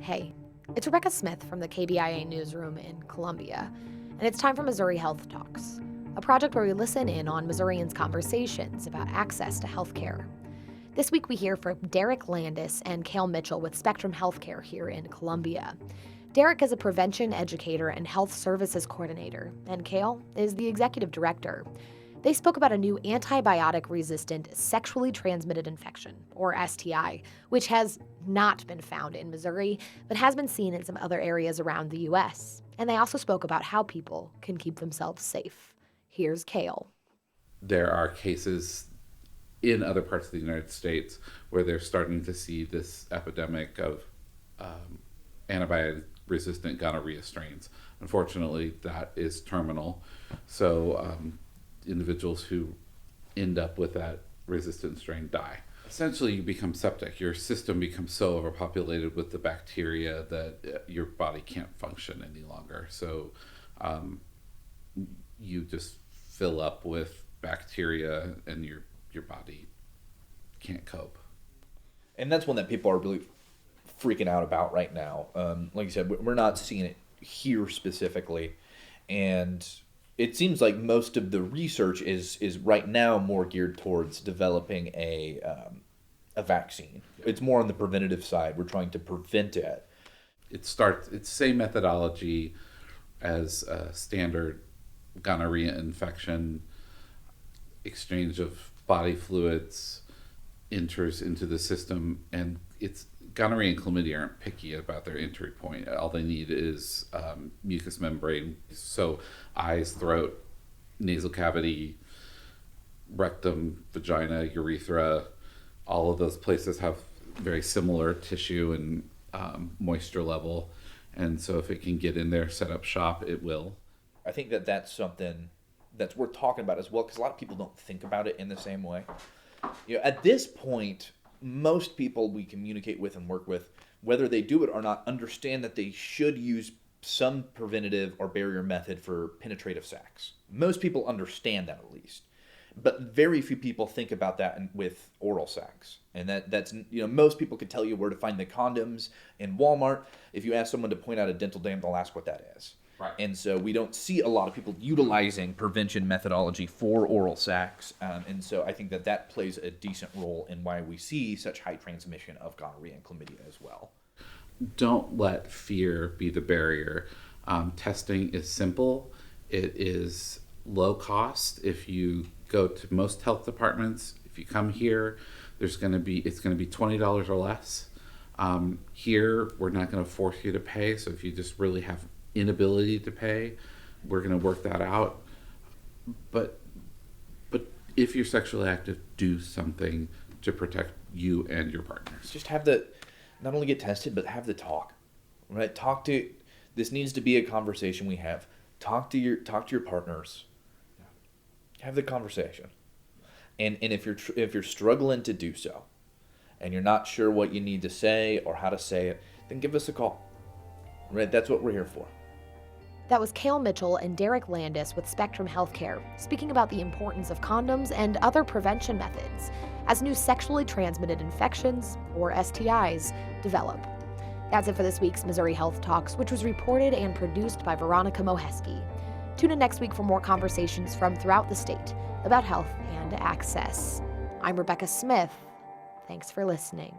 Hey, it's Rebecca Smith from the KBIA newsroom in Columbia, and it's time for Missouri Health Talks, a project where we listen in on Missourians' conversations about access to health care. This week we hear from Derek Landes and Cale Mitchell with Spectrum Healthcare here in Columbia. Derek is a prevention educator and health services coordinator, and Cale is the executive director. They spoke about a new antibiotic-resistant sexually transmitted infection, or STI, which has not been found in Missouri, but has been seen in some other areas around the U.S. And they also spoke about how people can keep themselves safe. Here's Cale. There are cases in other parts of the United States where they're starting to see this epidemic of antibiotic-resistant gonorrhea strains. Unfortunately, that is terminal. So individuals who end up with that resistant strain die. Essentially, you become septic. Your system becomes so overpopulated with the bacteria that your body can't function any longer. So you just fill up with bacteria and your body can't cope. And that's one that people are really freaking out about right now. Like you said, we're not seeing it here specifically. And it seems like most of the research is right now more geared towards developing a vaccine. It's more on the preventative side. We're trying to prevent it. It's the same methodology as a standard gonorrhea infection. Exchange of body fluids enters into the system, and it's gonorrhea and chlamydia aren't picky about their entry point. All they need is mucous membrane. So eyes, throat, nasal cavity, rectum, vagina, urethra, all of those places have very similar tissue and moisture level. And so if it can get in there, set up shop, it will. I think that's something that's worth talking about as well, because a lot of people don't think about it in the same way. At this point, most people we communicate with and work with, whether they do it or not, understand that they should use some preventative or barrier method for penetrative sex. Most people understand that, at least. But very few people think about that with oral sex. And that's most people could tell you where to find the condoms in Walmart. If you ask someone to point out a dental dam, they'll ask what that is. Right. And so we don't see a lot of people utilizing prevention methodology for oral sex. And so I think that plays a decent role in why we see such high transmission of gonorrhea and chlamydia as well. Don't let fear be the barrier. Testing is simple. It is low cost. If you go to most health departments, if you come here, it's going to be $20 or less. Here, we're not going to force you to pay. So if you just really have inability to pay, we're going to work that out. But if you're sexually active, do something to protect you and your partners. Just not only get tested, but have the talk, right? This needs to be a conversation we have. Talk to your partners. Have the conversation. And if you're struggling to do so, and you're not sure what you need to say or how to say it, then give us a call. Right? That's what we're here for. That was Cale Mitchell and Derek Landes with Spectrum Healthcare, speaking about the importance of condoms and other prevention methods as new sexually transmitted infections, or STIs, develop. That's it for this week's Missouri Health Talks, which was reported and produced by Veronica Moheski. Tune in next week for more conversations from throughout the state about health and access. I'm Rebecca Smith. Thanks for listening.